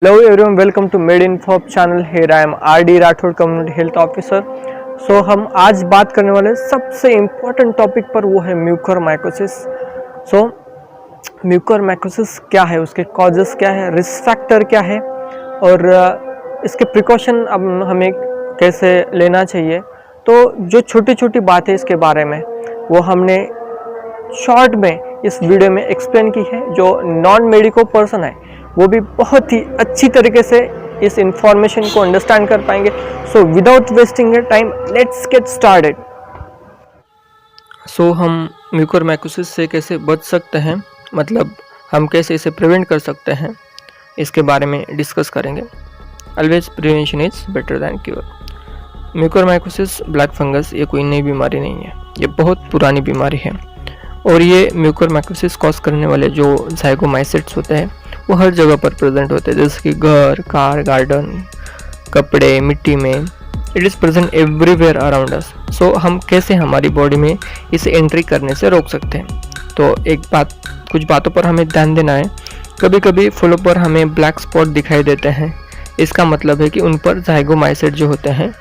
Hello everyone, welcome to Made in Fop channel. Here I am RD Rathore community health officer. So हम आज बात करने वाले सबसे इम्पोर्टेंट टॉपिक पर, वो है म्यूकोरमाइकोसिस. सो म्यूकोरमाइकोसिस क्या है, उसके कॉजेस क्या है, रिस्क फैक्टर क्या है और इसके प्रिकॉशन अब हमें कैसे लेना चाहिए. तो जो छोटी छोटी बातें इसके बारे में वो हमने शॉर्ट में इस वीडियो में एक्सप्लेन की है. जो नॉन मेडिको पर्सन है वो भी बहुत ही अच्छी तरीके से इस इंफॉर्मेशन को अंडरस्टैंड कर पाएंगे. So without wasting time let's get started. So हम म्यूकोरमाइकोसिस से कैसे बच सकते हैं, मतलब हम कैसे इसे प्रिवेंट कर सकते हैं, इसके बारे में डिस्कस करेंगे. Always prevention is better than cure. Mucormycosis black fungus ये कोई नई बीमारी नहीं है, ये बहुत पुरानी बीमारी है. और ये म्यूकोरमाइकोसिस कॉज करने वाले जो ज़ाइगोमाइसिट्स होते हैं वो हर जगह पर प्रेजेंट होते हैं, जैसे कि घर, कार, गार्डन, कपड़े, मिट्टी में. It is present everywhere around us. So हम कैसे हमारी बॉडी में इसे एंट्री करने से रोक सकते हैं. तो कुछ बातों पर हमें ध्यान देना है. कभी कभी फूलों पर हमें ब्लैक स्पॉट दिखाई देते हैं. इसका मतलब है कि उन पर ज़ाइगोमाइसिट जो होते हैं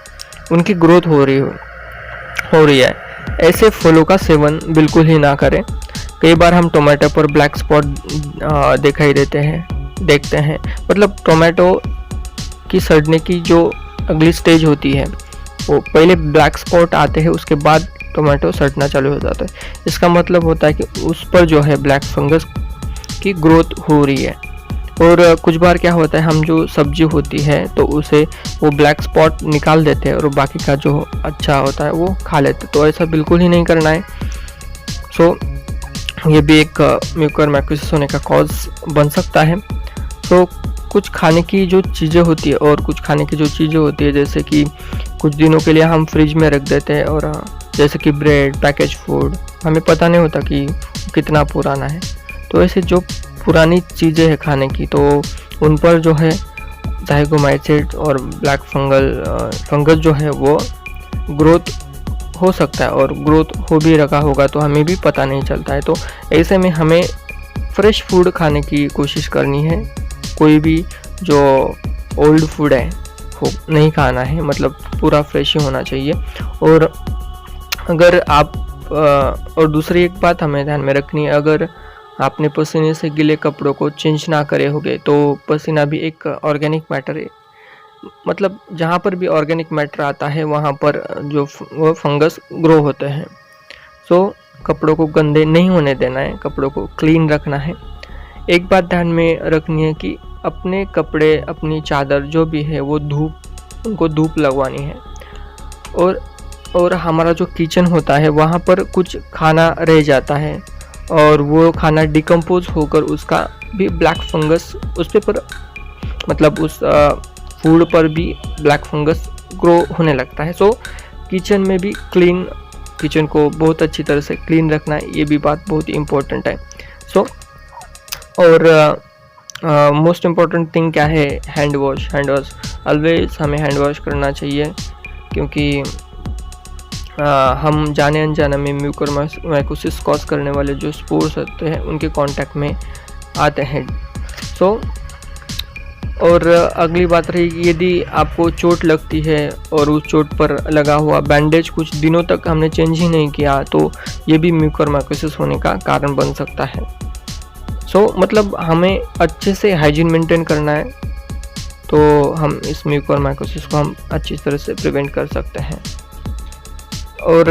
उनकी ग्रोथ हो रही है. ऐसे फूलों का सेवन बिल्कुल ही ना करें. कई बार हम टोमेटो पर ब्लैक स्पॉट दिखाई देखते हैं. मतलब टोमेटो की सड़ने की जो अगली स्टेज होती है वो पहले ब्लैक स्पॉट आते हैं, उसके बाद टोमेटो सड़ना चालू हो जाता है. इसका मतलब होता है कि उस पर जो है ब्लैक फंगस की ग्रोथ हो रही है. और कुछ बार क्या होता है, हम जो सब्जी होती है तो उसे वो ब्लैक स्पॉट निकाल देते हैं और बाकी का जो अच्छा होता है वो खा लेते हैं. तो ऐसा बिल्कुल ही नहीं करना है. सो ये भी एक म्यूकोरमाइकोसिस होने का कॉज बन सकता है. तो कुछ खाने की जो चीज़ें होती है और कुछ खाने की जो चीज़ें होती है, जैसे कि कुछ दिनों के लिए हम फ्रिज में रख देते हैं, और जैसे कि ब्रेड, पैकेज फूड, हमें पता नहीं होता कि कितना पुराना है. तो ऐसे जो पुरानी चीज़ें हैं खाने की, तो उन पर जो है ज़ाइगोमाइसिट और ब्लैक फंगस जो है वो ग्रोथ हो सकता है, और ग्रोथ हो भी रखा होगा तो हमें भी पता नहीं चलता है. तो ऐसे में हमें फ्रेश फूड खाने की कोशिश करनी है. कोई भी जो ओल्ड फूड है वो नहीं खाना है, मतलब पूरा फ्रेश ही होना चाहिए. और अगर आप और दूसरी एक बात हमें ध्यान में रखनी है, अगर आपने पसीने से गीले कपड़ों को चेंज ना करे होंगे तो पसीना भी एक ऑर्गेनिक मैटर है. मतलब जहाँ पर भी ऑर्गेनिक मैटर आता है वहाँ पर जो वो फंगस ग्रो होते हैं. सो कपड़ों को गंदे नहीं होने देना है, कपड़ों को क्लीन रखना है. एक बात ध्यान में रखनी है कि अपने कपड़े, अपनी चादर जो भी है वो उनको धूप लगवानी है. और हमारा जो किचन होता है वहाँ पर कुछ खाना रह जाता है और वो खाना डिकम्पोज होकर उसका भी ब्लैक फंगस उस पर मतलब उस फूड पर भी ब्लैक फंगस ग्रो होने लगता है. सो किचन में भी किचन को बहुत अच्छी तरह से क्लीन रखना है, ये भी बात बहुत ही इम्पोर्टेंट है. सो और मोस्ट इम्पॉर्टेंट थिंग क्या है, हैंड वॉश. ऑलवेज हमें हैंड वॉश करना चाहिए, क्योंकि हम जाने अनजाने में म्यूकोरमाइकोसिस कॉज करने वाले जो स्पोर्स होते हैं उनके कांटेक्ट में आते हैं. सो और अगली बात रही, यदि आपको चोट लगती है और उस चोट पर लगा हुआ बैंडेज कुछ दिनों तक हमने चेंज ही नहीं किया, तो ये भी म्यूकोरमाइकोसिस होने का कारण बन सकता है. सो मतलब हमें अच्छे से हाइजीन मेंटेन करना है, तो हम इस म्यूकोरमाइकोसिस को हम अच्छी तरह से प्रिवेंट कर सकते हैं. और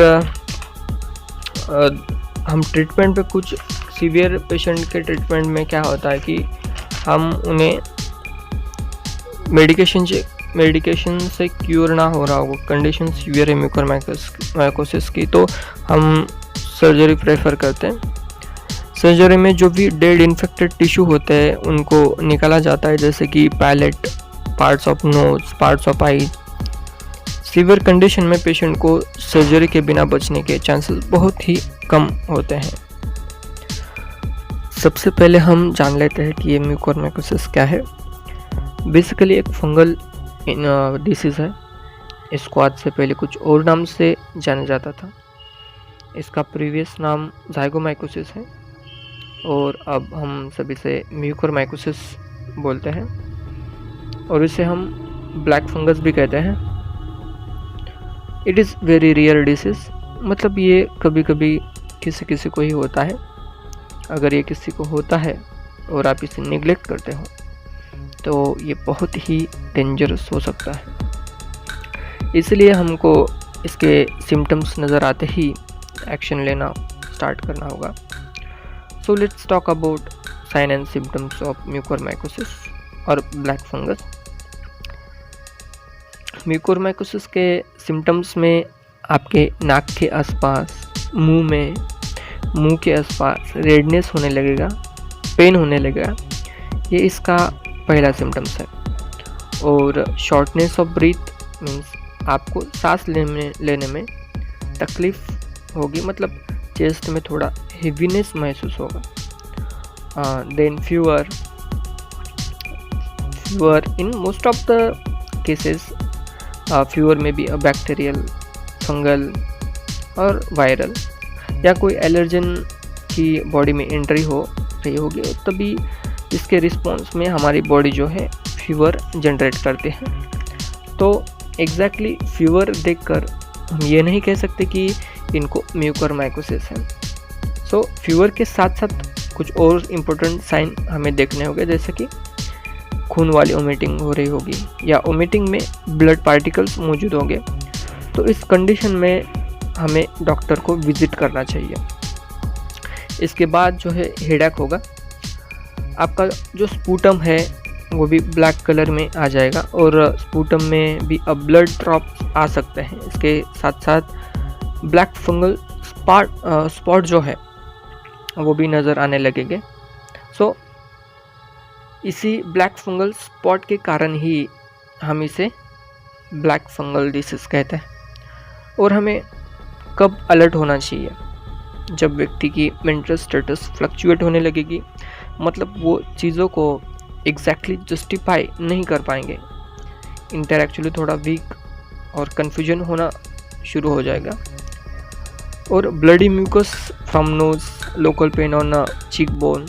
हम ट्रीटमेंट पे कुछ सीवियर पेशेंट के ट्रीटमेंट में क्या होता है कि हम उन्हें मेडिकेशन से क्योर ना हो रहा होगा, कंडीशन सीवियर है म्यूकोरमाइकोसिस की, तो हम सर्जरी प्रेफर करते हैं. सर्जरी में जो भी डेड इन्फेक्टेड टिश्यू होते हैं उनको निकाला जाता है, जैसे कि palate, parts of nose, parts of eye. Severe condition में पेशेंट को सर्जरी के बिना बचने के चांसेस बहुत ही कम होते हैं. सबसे पहले हम जान लेते हैं कि ये म्यूकोरमाइकोसिस क्या है. बेसिकली एक फंगल डिसीज़ है. इसको आज से पहले कुछ और नाम से जाना जाता था. इसका प्रीवियस नाम ज़ाइगोमाइकोसिस है और अब हम सभी से म्यूकोरमाइकोसिस बोलते हैं. और इसे हम ब्लैक फंगस भी कहते हैं। It is very rare disease, मतलब ये कभी कभी किसी किसी को ही होता है। अगर ये किसी को होता है और आप इसे निगलेक्ट करते हो तो ये बहुत ही डेंजरस हो सकता है। इसलिए हमको इसके सिम्टम्स नज़र आते ही एक्शन लेना स्टार्ट करना होगा। So let's talk about sign and symptoms of mucormycosis और ब्लैक फंगस। म्यूकोरमाइकोसिस के सिम्टम्स में आपके नाक के आसपास, मुंह के आसपास रेडनेस होने लगेगा, पेन होने लगेगा, ये इसका पहला सिम्टम्स है। और शॉर्टनेस ऑफ ब्रीथ मीन्स आपको सांस लेने में तकलीफ होगी, मतलब चेस्ट में थोड़ा हेवीनेस महसूस होगा। Then fever in most of the cases fever में भी बैक्टीरियल, फंगल और वायरल, या कोई एलर्जन की बॉडी में एंट्री हो रही होगी, तभी इसके रिस्पॉन्स में हमारी बॉडी जो है फीवर जनरेट करते हैं। तो एग्जैक्टली फीवर देखकर हम ये नहीं कह सकते कि इनको म्यूकोरमाइकोसिस है। सो फीवर के साथ साथ कुछ और इम्पोर्टेंट साइन हमें देखने होंगे, जैसे कि खून वाली वोमिटिंग हो रही होगी या वोमिटिंग में ब्लड पार्टिकल्स मौजूद होंगे। तो इस कंडीशन में हमें डॉक्टर को विजिट करना चाहिए। इसके बाद जो है हेडेक होगा, आपका जो स्पूटम है वो भी ब्लैक कलर में आ जाएगा और स्पूटम में भी अब ब्लड ड्रॉप्स आ सकते हैं। इसके साथ साथ ब्लैक फंगल स्पॉट जो है वो भी नज़र आने लगेंगे। सो इसी ब्लैक फंगल स्पॉट के कारण ही हम इसे ब्लैक फंगल डिसीज़ कहते हैं। और हमें कब अलर्ट होना चाहिए? जब व्यक्ति की मेंटल स्टेटस फ्लक्चुएट होने लगेगी, मतलब वो चीज़ों को एग्जैक्टली जस्टिफाई नहीं कर पाएंगे, इंटेलेक्चुअली थोड़ा वीक और कन्फ्यूजन होना शुरू हो जाएगा, और bloody mucus from nose, local pain on cheek bone,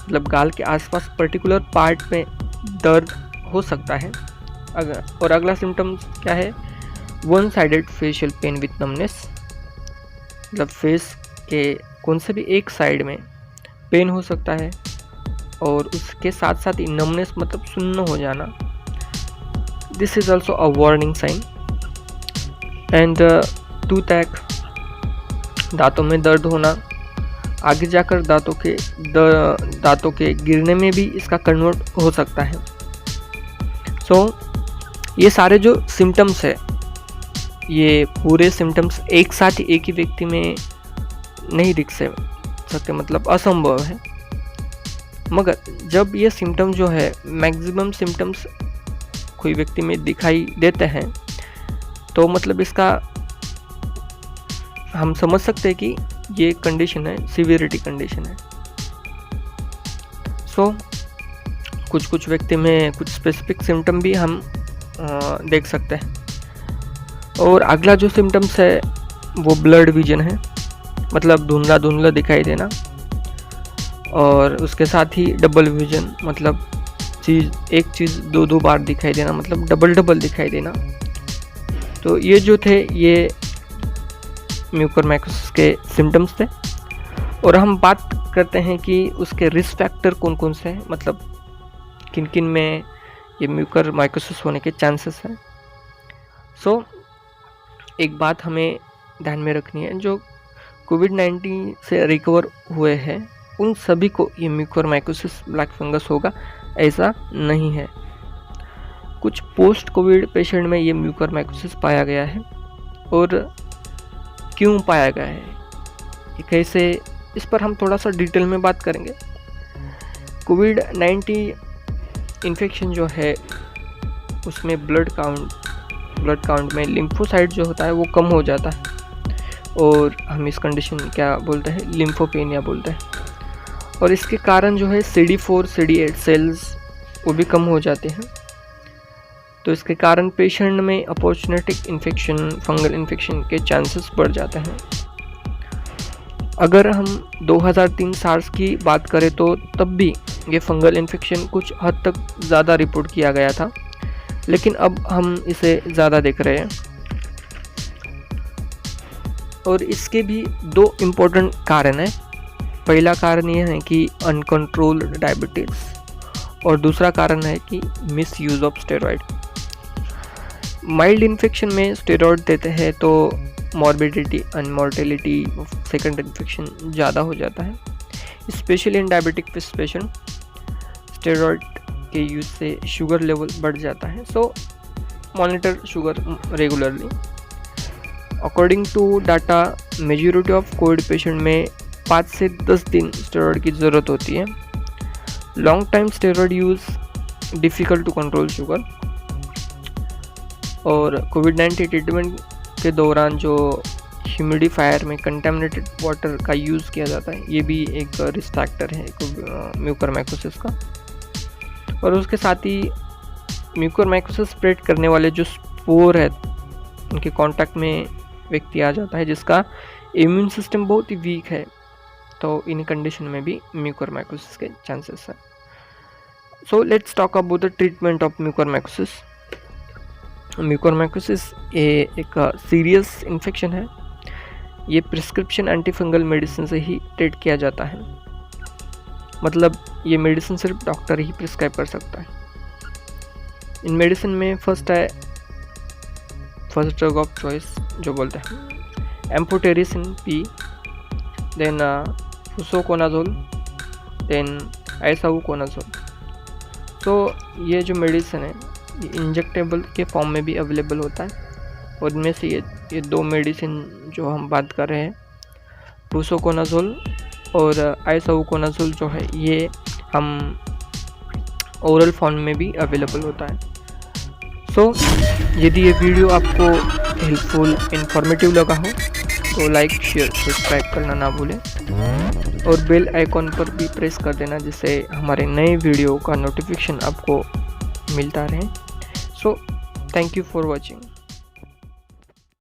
मतलब गाल के आसपास पर्टिकुलर पार्ट में दर्द हो सकता है। और अगला सिम्टम्स क्या है? One sided facial pen with numbness, मतलब फेस के कौन से भी एक साइड में पेन हो सकता है और उसके साथ साथ ही नमनेस मतलब सुन्न हो जाना। This is also a warning sign. And toothache, दांतों में दर्द होना, आगे जाकर दांतों के गिरने में भी इसका कन्वर्ट हो सकता है। सो ये सारे जो सिम्टम्स है, ये पूरे सिम्टम्स एक साथ एक ही व्यक्ति में नहीं दिख सकते, मतलब असंभव है। मगर जब ये सिम्टम जो है, मैक्सिमम सिम्टम्स कोई व्यक्ति में दिखाई देते हैं, तो मतलब इसका हम समझ सकते हैं कि ये कंडीशन है, सीवियरिटी कंडीशन है। सो कुछ व्यक्ति में कुछ स्पेसिफिक सिम्टम भी हम देख सकते हैं। और अगला जो सिम्टम्स है वो ब्लड विजन है, मतलब धुंधला धुंधला दिखाई देना, और उसके साथ ही डबल विजन, मतलब एक चीज़ दो बार दिखाई देना, मतलब डबल दिखाई देना। तो ये जो थे ये म्यूकोरमाइकोसिस के सिम्टम्स थे। और हम बात करते हैं कि उसके रिस्क फैक्टर कौन कौन से हैं, मतलब किन किन में ये म्यूकोरमाइकोसिस होने के चांसेस हैं। सो एक बात हमें ध्यान में रखनी है, जो कोविड-19 से रिकवर हुए हैं उन सभी को ये म्यूकोरमाइकोसिस ब्लैक फंगस होगा ऐसा नहीं है। कुछ पोस्ट कोविड पेशेंट में ये म्यूकोरमाइकोसिस पाया गया है, और क्यों पाया गया है, ये कैसे, इस पर हम थोड़ा सा डिटेल में बात करेंगे। कोविड-19 इन्फेक्शन जो है उसमें ब्लड काउंट में लिम्फोसाइट जो होता है वो कम हो जाता है, और हम इस कंडीशन क्या बोलते हैं, लिम्फोपेनिया बोलते हैं। और इसके कारण जो है CD4 CD8 सेल्स वो भी कम हो जाते हैं। तो इसके कारण पेशेंट में अपॉर्चुनिटिक इन्फेक्शन, फंगल इन्फेक्शन के चांसेस बढ़ जाते हैं। अगर हम 2003 सार्स की बात करें तो तब भी ये फंगल इन्फेक्शन कुछ हद तक ज़्यादा रिपोर्ट किया गया था, लेकिन अब हम इसे ज़्यादा देख रहे हैं। और इसके भी दो इम्पोर्टेंट कारण हैं। पहला कारण ये है कि अनकंट्रोल्ड डायबिटीज़ और दूसरा कारण है कि misuse of steroid. Mild infection में स्टेरॉइड देते हैं तो morbidity and mortality of second infection ज़्यादा हो जाता है, specially in diabetic patient. Steroid के यूज़ से शुगर लेवल बढ़ जाता है, so monitor sugar regularly. According to data, majority of COVID patient में 5 से 10 दिन स्टेरॉइड की ज़रूरत होती है। Long time steroid use difficult to control sugar. और कोविड-19 ट्रीटमेंट के दौरान जो ह्यूमिडिफायर में कंटेमिनेटेड वाटर का यूज़ किया जाता है, ये भी एक रिस्क फैक्टर है म्यूकरमाइकोसिस का। और उसके साथ ही म्यूकरमाइकोसिस स्प्रेड करने वाले जो स्पोर है, उनके कांटेक्ट में व्यक्ति आ जाता है जिसका इम्यून सिस्टम बहुत ही वीक है, तो इन कंडीशन में भी म्यूकरमाइकोसिस के चांसेस है। सो let's talk about the treatment of mucormycosis. Mucormycosis एक सीरियस इन्फेक्शन है। ये प्रिस्क्रिप्शन एंटीफंगल मेडिसिन से ही ट्रीट किया जाता है, मतलब ये मेडिसिन सिर्फ डॉक्टर ही प्रिस्क्राइब कर सकता है। इन मेडिसिन में फर्स्ट ड्रग ऑफ चॉइस जो बोलते हैं एम्फोटेरिसिन पी, देन फुसोकोनाजोल, देन आइसावुकोनाजोल। तो ये जो मेडिसिन है ये इंजेक्टेबल के फॉर्म में भी अवेलेबल होता है, और इनमें से ये दो मेडिसिन जो हम बात कर रहे हैं, फुसोकोनाजोल और आइसावुकोनाजोल जो है, ये हम ओरल फॉर्म में भी अवेलेबल होता है। सो यदि ये वीडियो आपको हेल्पफुल इन्फॉर्मेटिव लगा हो तो लाइक, शेयर, सब्सक्राइब करना ना भूलें, और बेल आइकॉन पर भी प्रेस कर देना जिससे हमारे नए वीडियो का नोटिफिकेशन आपको मिलता रहे। So thank you for watching.